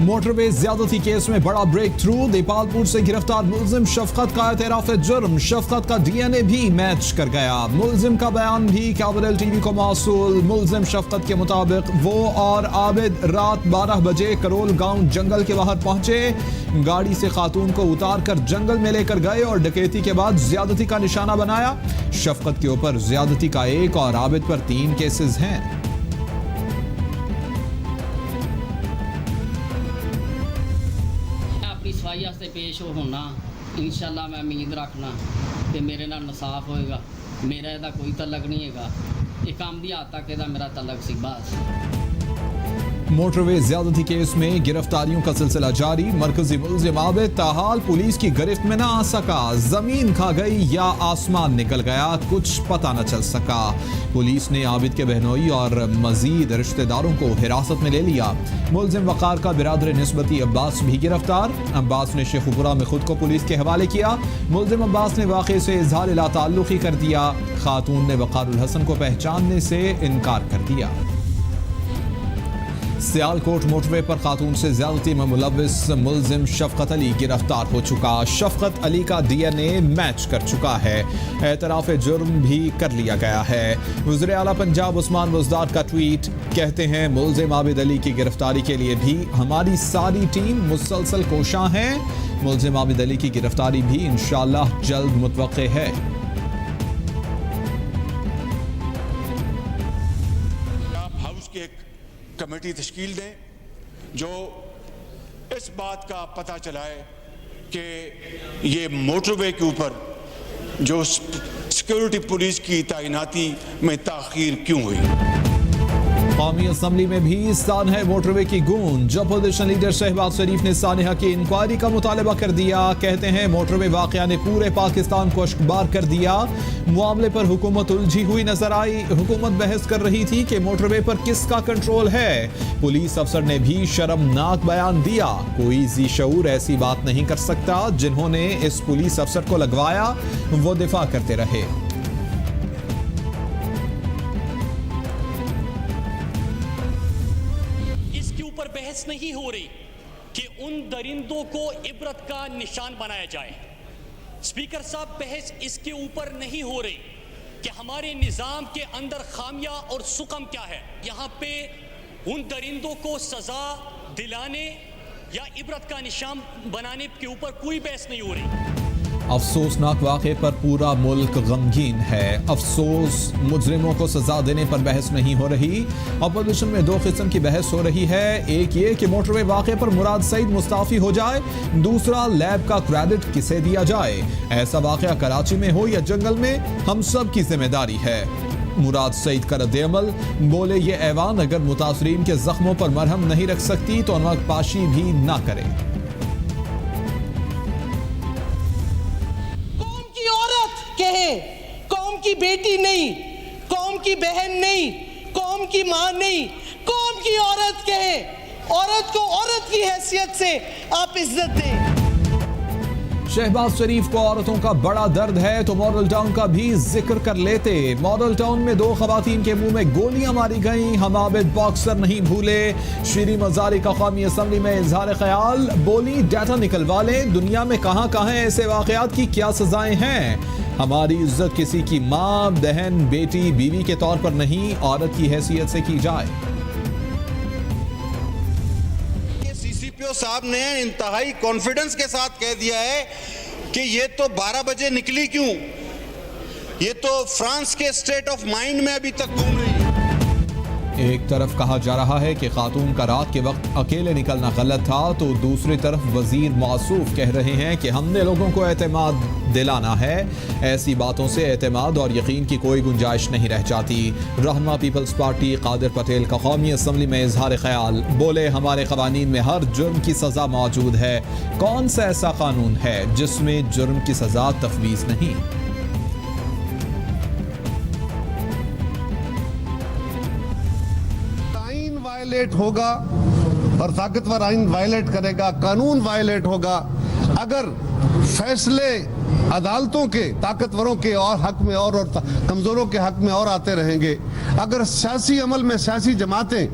Motorway ज्यादती case में बड़ा ब्रेक थ्रू। देपालपुर से गिरफ्तार मुलजिम शफकत का एतराफ जुर्म। शफकत का डीएनए भी मैच कर गया। मुलजिम का बयान भी कैपिटल टीवी को मौसूल। मुलजिम शफकत के मुताबिक वो और आबिद रात 12 बजे करोल गांव जंगल के बाहर पहुंचे। गाड़ी से खातून को उतार कर जंगल में लेकर गए और डकैती के बाद ज्यादती का निशाना बनाया। शफकत के ऊपर ज्यादती का 1 और आबिद पर 3 केसेस हैं। सफाई से पेश होना इंशाल्लाह मैं उम्मीद रखना कि मेरे नाल इंसाफ होएगा। मेरा ਇਹਦਾ कोई तलक नहीं हैगा। ये काम दी हाथ तक मेरा तलक सी बस। मोटरवे ज्यादती केस में गिरफ्तारियों का सिलसिला जारी। मरकजी मुलजिम आबिद ताहाल पुलिस की गिरफ्त में न आ सका। जमीन खा गई या आसमान निकल गया, कुछ पता न चल सका। पुलिस ने आबिद के बहनोई और मजीद रिश्तेदारों को हिरासत में ले लिया। मुलजिम वकार का बिरादर निस्बती अब्बास भी गिरफ्तार। अब्बास ने शेखुपुरा में खुद को पुलिस के हवाले किया। मुलजिम अब्बास ने वाक़े से इजहार ला ताल्लुक़ कर दिया। खातून ने वक़ारुल हसन को पहचानने से इनकार कर दिया। सियालकोट मोटरवे पर खातून से ज्यादती में मुलव्विस मुलजिम शफकत अली गिरफ्तार हो चुका। शफकत अली का डीएनए मैच कर चुका है। एतराफ जुर्म भी कर लिया गया है। वज़ीर आला पंजाब उस्मान बुज़दार का ट्वीट, कहते हैं मुलजिम आबिद अली की गिरफ्तारी के लिए भी हमारी सारी टीम मुसलसल कोशां है। मुलजिम आबिद अली की गिरफ्तारी भी इंशाअल्लाह जल्द मुतवक्के है। हाउस के कमेटी तश्कील दें जो इस बात का पता चलाए कि ये मोटरवे के ऊपर जो सिक्योरिटी पुलिस की तैनाती में ताख़ीर क्यों हुई। कौमी असम्बली में भी सान है मोटरवे की गूंज। अपोजिशन लीडर शहबाज शरीफ ने सानिया की इंक्वायरी का मुतालबा कर दिया। कहते हैं मोटरवे वाक़या ने पूरे पाकिस्तान को अश्कबार कर दिया। मामले पर हुकूमत उलझी हुई नजर आई। हुकूमत बहस कर रही थी कि मोटरवे पर किसका कंट्रोल है। पुलिस अफसर ने भी शर्मनाक बयान दिया। कोई जी शऊर ऐसी बात नहीं कर सकता। जिन्होंने इस पुलिस अफसर को लगवाया वो दिफा करते रहे। बहस नहीं हो रही कि उन दरिंदों को इबरत का निशान बनाया जाए। स्पीकर साहब, बहस इसके ऊपर नहीं हो रही कि हमारे निज़ाम के अंदर खामियां और सुकम क्या है। यहाँ पे उन दरिंदों को सजा दिलाने या इबरत का निशान बनाने के ऊपर कोई बहस नहीं हो रही। अफसोसनाक वाक़े पर पूरा मुल्क गमगीन है। अफसोस, मुजरिमों को सजा देने पर बहस नहीं हो रही। अपोजिशन में 2 किस्म की बहस हो रही है। एक ये कि मोटरवे वाक़े पर मुराद सईद मुस्ताफ़ी हो जाए। दूसरा, लैब का क्रेडिट किसे दिया जाए। ऐसा वाक़या कराची में हो या जंगल में, हम सब की जिम्मेदारी है। मुराद सईद का रद्द-ए-अमल, बोले ये ऐवान अगर मुतासरीन के जख्मों पर मरहम नहीं रख सकती तो नमक पाशी भी ना करे। कहे कौम की बेटी नहीं, कौम की बहन नहीं, कौम की मां नहीं, कौम की औरत कहे। औरत को औरत की हैसियत से आप इज्जत दें। शहबाज शरीफ को औरतों का बड़ा दर्द है तो मॉडल टाउन का भी जिक्र कर लेते। मॉडल टाउन में 2 खवातीन के मुंह में गोलियां मारी गईं। हम आबिद बॉक्सर नहीं भूले। शीरी मजारी का कौमी असम्बली में इजहार ख्याल, बोली डाटा निकलवा लें। दुनिया में कहां कहां ऐसे वाकयात की क्या सजाएं हैं। हमारी इज्जत किसी की माँ, बहन, बेटी, बीवी के तौर पर नहीं, औरत की हैसियत से की जाए। सीसीपीओ साहब ने इंतहाई कॉन्फिडेंस के साथ कह दिया है कि ये तो 12 बजे निकली क्यों, ये तो फ्रांस के स्टेट ऑफ माइंड में अभी तक घूम रही है। एक तरफ कहा जा रहा है कि खातून का रात के वक्त अकेले निकलना गलत था, तो दूसरी तरफ वजीर मौसूफ कह रहे हैं कि हमने लोगों को एतमाद दिलाना है। ऐसी बातों से एतमाद और यकीन की कोई गुंजाइश नहीं रह जाती। रहनुमा पीपल्स पार्टी कादिर पटेल का कौमी असम्बली में इजहार ख्याल, बोले हमारे कवानीन में हर जुर्म की सज़ा मौजूद है। कौन सा ऐसा कानून है जिसमें जुर्म की सज़ा तफवीज़ नहीं। वायलेट होगा और ताकतवर आइन वायलेट करेगा, कानून वायलेट होगा अगर फैसले अदालतों के ताकतवरों के और हक में और कमजोरों के हक में और आते रहेंगे। अगर सियासी अमल में सियासी जमातें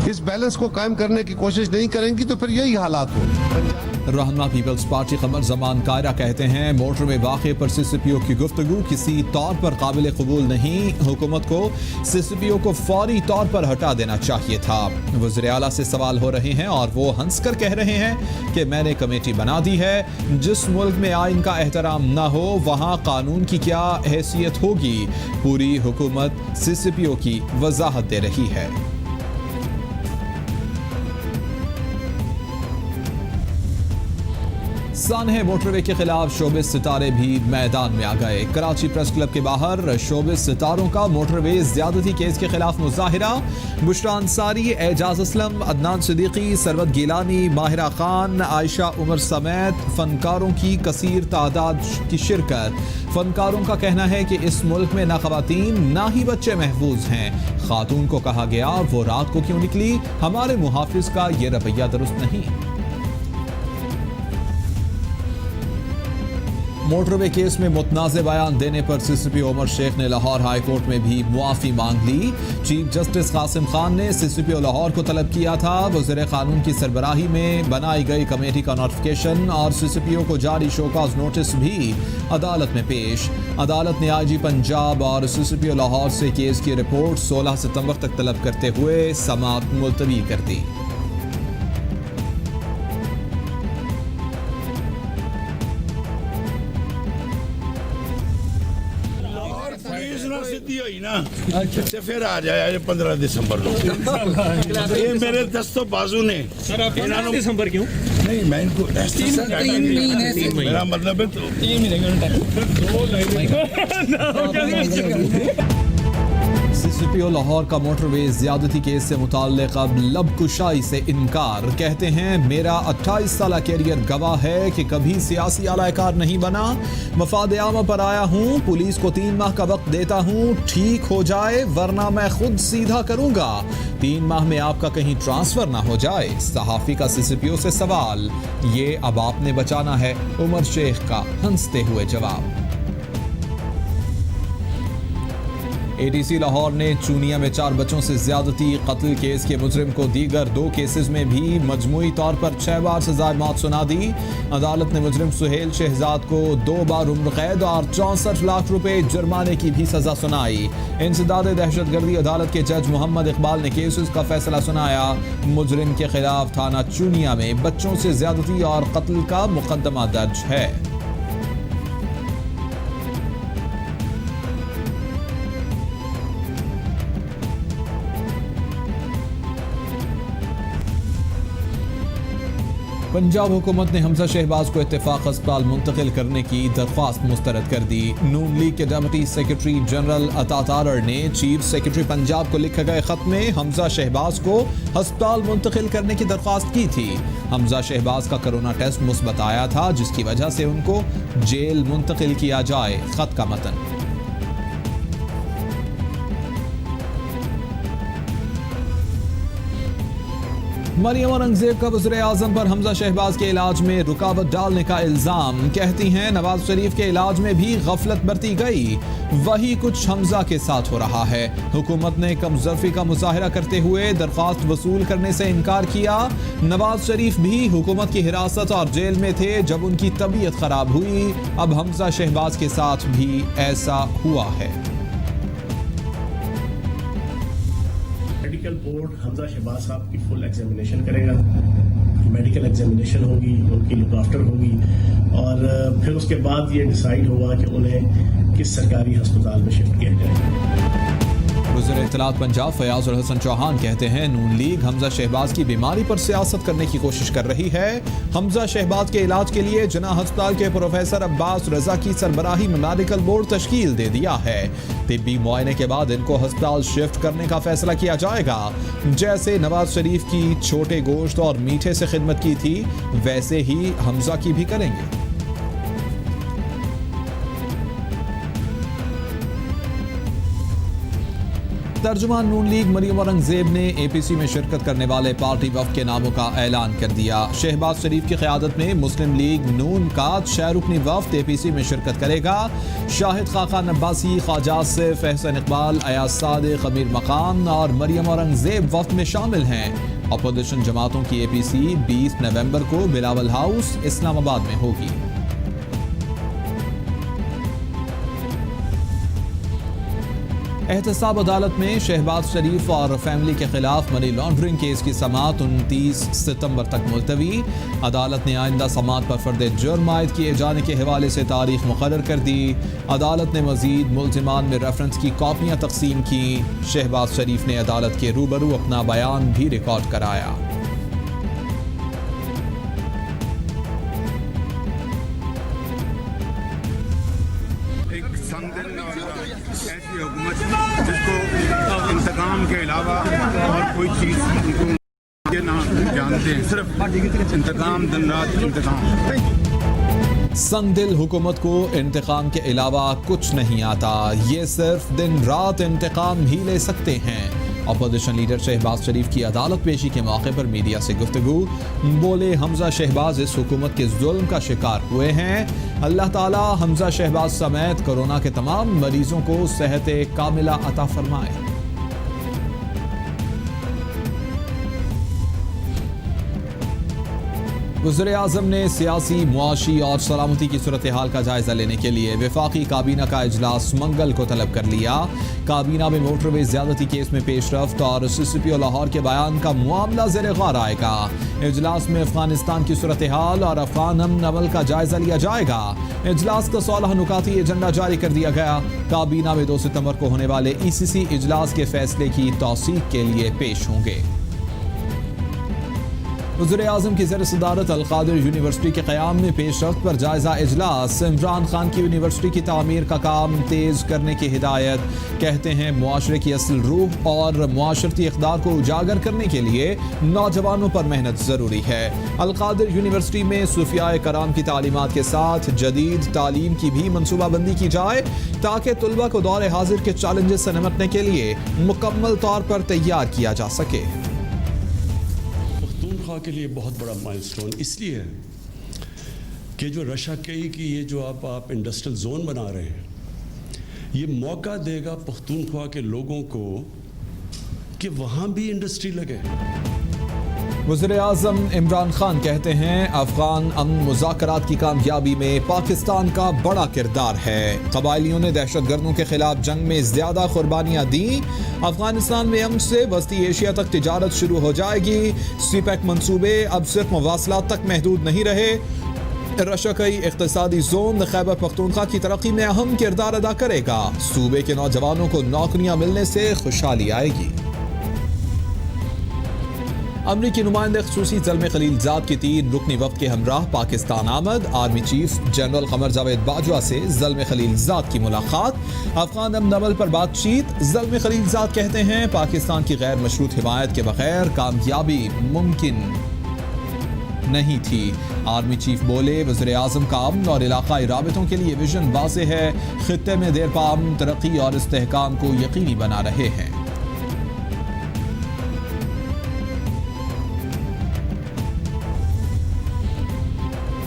इस बैलेंस को कायम करने की कोशिश नहीं करेंगी तो फिर यही हालात हो। रहनुमा पीपल्स पार्टी कमर जमान कायरा कहते हैं मोटरवे वाक़े पर सीसीपीओ की गुफ्तगू किसी तौर पर काबिल कबूल नहीं। हुकूमत को सीसीपीओ को फौरी तौर पर हटा देना चाहिए था। वज़ीर आला से सवाल हो रहे हैं और वो हंसकर कह रहे हैं कि मैंने कमेटी बना दी है। जिस मुल्क में आइन का एहतराम ना हो वहाँ कानून की क्या हैसियत होगी। पूरी हुकूमत सीसीपीओ की वजाहत दे रही है। सानहे मोटरवे के खिलाफ शोबिस सितारे भी मैदान में आ गए। कराची प्रेस क्लब के बाहर शोबिस सितारों का मोटरवे ज्यादती केस के खिलाफ मुजाहिरा। बुशरा अंसारी, एजाज असलम, अदनान सिद्दीकी, सरवत गिलानी, माहिरा खान, आयशा उमर समेत फनकारों की कसीर तादाद की शिरकत। फनकारों का कहना है कि इस मुल्क में ना खवातीन ना ही बच्चे महफूज हैं। खातून को कहा गया वो रात को क्यों निकली। हमारे मुहाफिज का ये रवैया दुरुस्त नहीं। मोटरवे केस में मुतनाज़े बयान देने पर सीसीपी उमर शेख ने लाहौर हाई कोर्ट में भी मुआफ़ी मांग ली। चीफ जस्टिस कासिम खान ने सीसीपी लाहौर को तलब किया था वज़ीर क़ानून की सरबराही में बनाई गई कमेटी का नोटिफिकेशन और सीसीपीओ को जारी शोकाज नोटिस भी अदालत में पेश। अदालत ने आईजी पंजाब और सीसीपीओ लाहौर से केस की रिपोर्ट 16 सितंबर तक तलब करते हुए समाअत मुलतवी कर दी। सिद्धि हुई ना तो फिर आ जाए 15 दिसंबर को। ये मेरे दस्तों बाजू ने सर आप 15 दिसंबर क्यों नहीं मैं इनको मेरा मतलब है तो 3 महीने सीसीपीओ लाहौर का मोटरवे ज्यादती केस से मुताल्लिक अब लबकुशाई से इनकार। कहते हैं मेरा 28 साल कैरियर गवाह है कि कभी सियासी आलाकार नहीं बना। मफाद आमा पर आया हूँ। पुलिस को 3 माह का वक्त देता हूँ, ठीक हो जाए वरना मैं खुद सीधा करूंगा। 3 माह में आपका कहीं ट्रांसफर ना हो जाए। सहाफी का सीसीपीओ से सवाल, ये अब आपने बचाना है। उमर शेख का हंसते हुए जवाब। एडीसी लाहौर ने चूनिया में 4 बच्चों से ज्यादती कत्ल केस के मुजरिम को दीगर 2 केसेस में भी मजमूई तौर पर 6 बार सजाए मौत सुना दी। अदालत ने मुजरिम सुहेल शहजाद को 2 बार उम्र कैद और 64 लाख रुपए जुर्माने की भी सजा सुनाई। इंसदाद दहशतगर्दी अदालत के जज मोहम्मद इकबाल ने केसेस का फैसला सुनाया। मुजरिम के खिलाफ थाना चूनिया में बच्चों से ज्यादती और कत्ल का मुकदमा दर्ज है। पंजाब हुकूमत ने हमजा शहबाज को इत्तेफाक अस्पताल मुंतकिल करने की दरख्वास्त मुस्तरद कर दी। नून लीग के डिप्टी सेक्रेटरी जनरल अता तारड़ ने चीफ सेक्रेटरी पंजाब को लिखे गए खत में हमजा शहबाज को अस्पताल मुंतकिल करने की दरख्वास्त की थी। हमजा शहबाज का कोरोना टेस्ट मुस्बत आया था जिसकी वजह से उनको जेल मुंतकिल किया जाए। खत का मतन, मरियम औरंगजेब का वज़ीर आज़म पर हमजा शहबाज के इलाज में रुकावट डालने का इल्जाम। कहती हैं नवाज शरीफ के इलाज में भी गफलत बरती गई। वही कुछ हमजा के साथ हो रहा है। हुकूमत ने कमजोरी का मुजाहरा करते हुए दरख्वास्त वसूल करने से इनकार किया। नवाज शरीफ भी हुकूमत की हिरासत और जेल में थे जब उनकी तबीयत खराब हुई। अब हमजा शहबाज के साथ भी ऐसा हुआ है। मेडिकल बोर्ड हमजा शहबाज साहब की फुल एग्जामिनेशन करेगा। मेडिकल एग्जामिनेशन होगी, उनकी लुक आफ्टर होगी और फिर उसके बाद ये डिसाइड होगा कि उन्हें किस सरकारी अस्पताल में शिफ्ट किया जाएगा। वज़ीर इत्तलात पंजाब फयाज उल हसन चौहान कहते हैं नून लीग हमजा शहबाज की बीमारी पर सियासत करने की कोशिश कर रही है। हमजा शहबाज के इलाज के लिए जना अस्पताल के प्रोफेसर अब्बास रजा की सरबराही में मेडिकल बोर्ड तश्कील दे दिया है। तिब्बी मुआयने के बाद इनको अस्पताल शिफ्ट करने का फैसला किया जाएगा। जैसे नवाज शरीफ की छोटे गोश्त और मीठे से खिदमत की थी वैसे ही हमजा की भी करेंगे। तर्जुमान नून लीग मरियम औरंगजेब ने APC में शिरकत करने वाले पार्टी वफ्द के नामों का ऐलान कर दिया। शहबाज शरीफ की क़यादत में मुस्लिम लीग नून का 6 रुकनी वफ्द APC में शिरकत करेगा। शाहिद खाका नब्बासी, ख्वाजा आसिफ, एहसन इकबाल, अयाज सादिक, अमीर मकाम और मरियम औरंगजेब वफ्द में शामिल हैं। अपोजिशन जमातों की APC 20 नवंबर को बिलावल हाउस इस्लामाबाद में होगी। एहतसाब अदालत में शहबाज शरीफ और फैमिली के खिलाफ मनी लॉन्ड्रिंग केस की समाअत 29 सितंबर तक मुलतवी। अदालत ने आइंदा समाअत पर फर्द जुर्म आयद किए जाने के हवाले से तारीख मुकर्रर कर दी। अदालत ने मजीद मुल्जिमान में रेफरेंस की कॉपियाँ तकसीम की। शहबाज शरीफ ने अदालत के रूबरू अपना बयान भी रिकॉर्ड कराया। ऐसी हुकूमत जिसको इंतकाम के अलावा और कोई चीज़ ना जानते हैं, सिर्फ इंतकाम, दिन रात इंतकाम। संगदिल हुकूमत को इंतकाम के अलावा कुछ नहीं आता, ये सिर्फ दिन रात इंतकाम ही ले सकते हैं। अपोजिशन लीडर शहबाज शरीफ की अदालत पेशी के मौके पर मीडिया से गुफ्तगू। बोले, हमजा शहबाज इस हुकूमत के जुल्म का शिकार हुए हैं। अल्लाह ताला हमजा शहबाज समेत कोरोना के तमाम मरीजों को सेहत कामिला अता फरमाए। वज़ीर-ए-आज़म ने सियासी, मुआशी और सलामती की सूरत हाल का जायजा लेने के लिए वफाकी काबीना का इजलास मंगल को तलब कर लिया। काबीना में मोटरवे ज्यादती केस में पेशरफ्त और CCPO लाहौर के बयान का मामला ज़ेर गौर आएगा। इजलास में अफगानिस्तान की सूरत हाल और अफगान अमन अमल का जायजा लिया जाएगा। इजलास का 16 नुकाती एजेंडा जारी कर दिया गया। काबीना में 2 सितंबर को होने वाले ECC इजलास के फैसले की तौसीक के लिए पेश होंगे। वज़ीर-ए-आज़म की ज़ेर सदारत अल-क़ादिर यूनिवर्सिटी के क़याम में पेशरफ्त पर जायजा इजलास। इमरान खान की यूनिवर्सिटी की तामीर का काम तेज़ करने की हिदायत। कहते हैं मुआशरे की असल रूह और मुआशरती इक़दार को उजागर करने के लिए नौजवानों पर मेहनत ज़रूरी है। अल-क़ादिर यूनिवर्सिटी में सूफियाए कराम की तालीमात के साथ जदीद तालीम की भी मनसूबाबंदी की जाए ताकि तुलबा को दौर हाजिर के चैलेंजेस से निपटने के लिए मुकम्मल तौर पर तैयार किया जा सके। के लिए बहुत बड़ा माइलस्टोन इसलिए है कि जो रशाकई की ये जो आप इंडस्ट्रियल जोन बना रहे हैं, ये मौका देगा पख्तूनख्वा के लोगों को कि वहाँ भी इंडस्ट्री लगे। वज़ीर-ए-आज़म इमरान खान कहते हैं, अफगान अमन मुज़ाकरात की कामयाबी में पाकिस्तान का बड़ा किरदार है। कबायलियों ने दहशतगर्दों के खिलाफ जंग में ज़्यादा कुर्बानियाँ दी। अफगानिस्तान में अमन से वस्ती एशिया तक तिजारत शुरू हो जाएगी। CPEC मंसूबे अब सिर्फ मवासलात तक महदूद नहीं रहे। रशाकई इक़्तिसादी जोन खैबर पख्तूनख्वा की तरक्की में अहम किरदार अदा करेगा। सूबे के नौजवानों को नौकरियाँ मिलने से खुशहाली आएगी। अमरीकी नुमाइंदे ख़ुसूसी ज़ल्मे खलीलज़ाद की 3 रुकनी वफ़द के हमराह पाकिस्तान आमद। आर्मी चीफ जनरल क़मर जावेद बाजवा से ज़ल्मे खलीलज़ाद की मुलाकात। अफ़गान अमन अमल पर बातचीत। ज़ल्मे खलीलज़ाद कहते हैं, पाकिस्तान की गैर मशरूत हिमायत के बगैर कामयाबी मुमकिन नहीं थी। आर्मी चीफ बोले, वज़ीर-ए-आज़म का अमन और इलाक़ाई राबितों के लिए विजन वाज़ेह है। ख़ित्ते में देर पा अमन, तरक्की और इस्तेहकाम को यकीनी बना रहे हैं।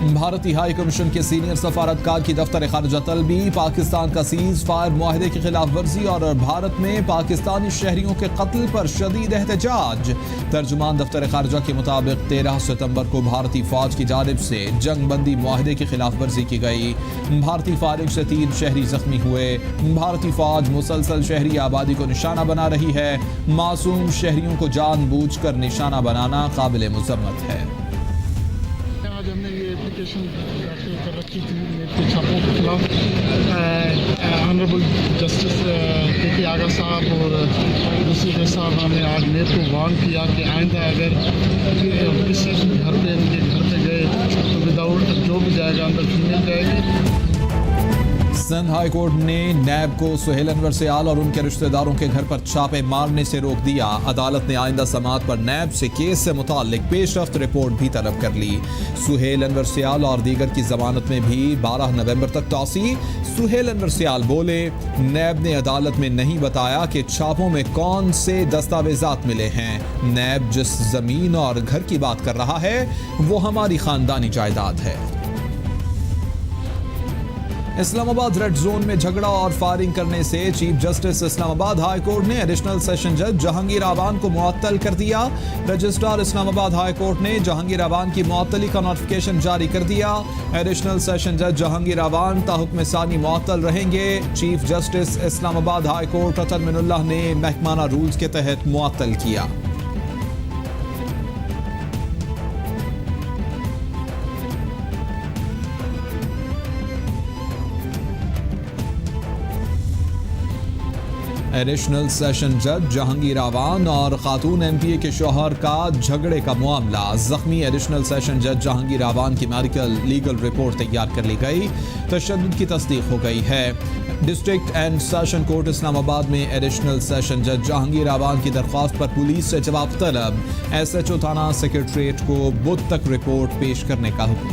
भारतीय हाई कमीशन के सीनियर सफारतकार की दफ्तर खारजा तलबी। पाकिस्तान का सीज फायर मुआहदे की खिलाफ वर्जी और भारत में पाकिस्तानी शहरियों के कत्ल पर शदीद एहतजाज। तर्जुमान दफ्तर खारजा के मुताबिक 13 सितंबर को भारतीय फौज की जानिब से जंग बंदी मुआहदे की खिलाफ वर्जी की गई। भारतीय फायरिंग से 3 शहरी जख्मी हुए। भारतीय फौज मुसलसल शहरी आबादी को निशाना बना रही है। मासूम शहरियों को जानबूझकर निशाना बनाना काबिल मुज़म्मत है। आज हमने ये एप्लीकेशन कर रखी थी नेट के छापों के खिलाफ। ऑनरेबल जस्टिस KP आगा साहब और दूसरे साहब ने आज नेट को वार्न किया कि आइंदा अगर किसी घर पे गए तो विदाउट जो भी जाएगा अंदर फीमेल जाएगी। सिंध हाई कोर्ट ने नैब को सुहेल अनवर सियाल और उनके रिश्तेदारों के घर पर छापे मारने से रोक दिया। अदालत ने आइंदा समाअत पर नैब से केस से मुताल्लिक पेशरफ्त रिपोर्ट भी तलब कर ली। सुहेल अनवर सियाल और दीगर की जमानत में भी 12 नवंबर तक तौसी। सुहेल अनवर सियाल बोले, नैब ने अदालत में नहीं बताया कि छापों में कौन से दस्तावेजात मिले हैं। नैब जिस जमीन और घर की बात कर रहा है वो हमारी खानदानी जायदाद है। इस्लामाबाद रेड जोन में झगड़ा और फायरिंग करने से chief justice Islamabad high court ने एडिशनल सेशन जज जहांगीर आवान को मुअत्तल कर दिया। रजिस्ट्रार इस्लामाबाद हाई कोर्ट ने जहांगीर आवान की मुअत्तली का नोटिफिकेशन जारी कर दिया। एडिशनल सेशन जज जहांगीर आवान ताहुक्म सानी मुअत्तल रहेंगे। Chief justice Islamabad high court अतल मिनुल्लाह ने महकमाना रूल्स के तहत मुअत्तल किया। एडिशनल सेशन जज जहांगीर आवान और खातून एमपीए के शौहर का झगड़े का मामला। जख्मी एडिशनल सेशन जज जहांगीर आवान की मेडिकल लीगल रिपोर्ट तैयार कर ली गई। तशद्दुद की तस्दीक हो गई है। District and session court Islamabad में एडिशनल सेशन जज जहांगीर आवान की दरख्वास्त पर पुलिस से जवाब तलब। SHO थाना सेक्रेटरीट को बुध तक रिपोर्ट पेश करने का हुक्म।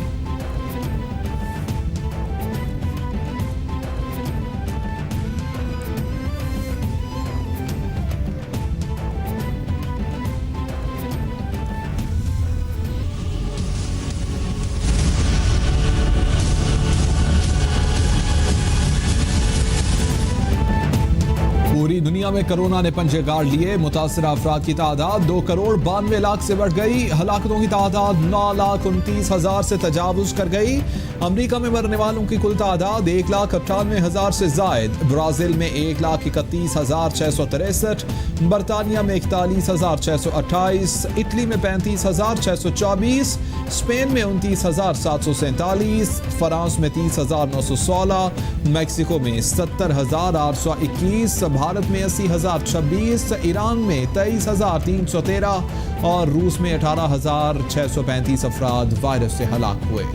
पूरी दुनिया में कोरोना ने पंजे गाड़ लिए। मुतासर अफराद की तादाद 2,92,00,000 से बढ़ गई। हलाकतों की तादाद 9,29,000 से तजावुज कर गई। अमरीका में मरने वालों की कुल तादाद 1,98,000 से जायद। ब्राजील में 1,31,663, बरतानिया में 41,628, इटली में 35,624, स्पेन में 29,747, फ्रांस में 30,916, मैक्सिको में 70,821, भारत में 80,026, ईरान में 23,313 और रूस में 18,635 अफराद वायरस से हलाक हुए।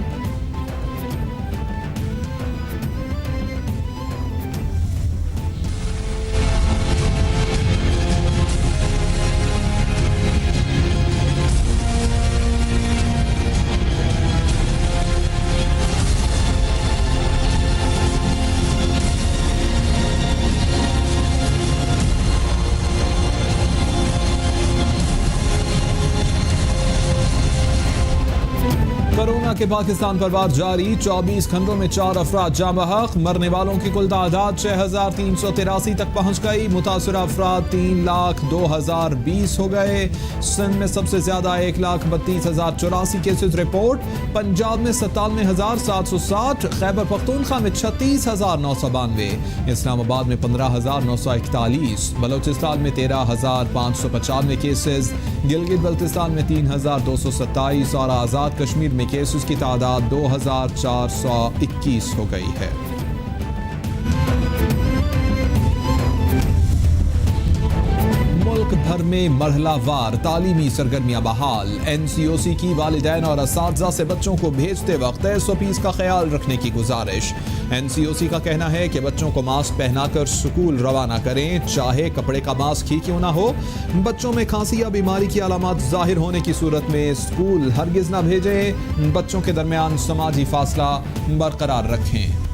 कोरोना के पाकिस्तान पर वार जारी। 24 खंडों में 4 अफराद जाँ बहक। मरने वालों की कुल तादाद 6,383 तक पहुंच गई। मुतासर अफराद 3,02,020 हो गए। सिंध में सबसे ज्यादा 1,32,084 केसेस रिपोर्ट। पंजाब में 97,760, खैबर पख्तूनख्वा में 36,992, इस्लामाबाद में 15,941, बलोचिस्तान में 13,595 केसेस, गिलगित बल्तिस्तान में 3,227 और आज़ाद कश्मीर में केसेस की तादाद 2,421 हो गई है। मुल्क भर में मरहलावार तालीमी सरगर्मियां बहाल। NCOC की वालिदैन और असातिज़ा से बच्चों को भेजते वक्त SOPs का ख्याल रखने की गुजारिश। NCOC का कहना है कि बच्चों को मास्क पहनाकर स्कूल रवाना करें, चाहे कपड़े का मास्क ही क्यों ना हो। बच्चों में खांसी या बीमारी की अलामत जाहिर होने की सूरत में स्कूल हरगिज ना भेजें। बच्चों के दरमियान समाजी फासला बरकरार रखें।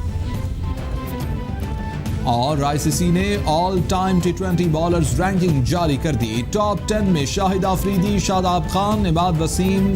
और ICC ने all time T20 bowlers ranking जारी कर दी। टॉप 10 में शाहिद आफरीदी, शादाब खान, इबाद वसीम,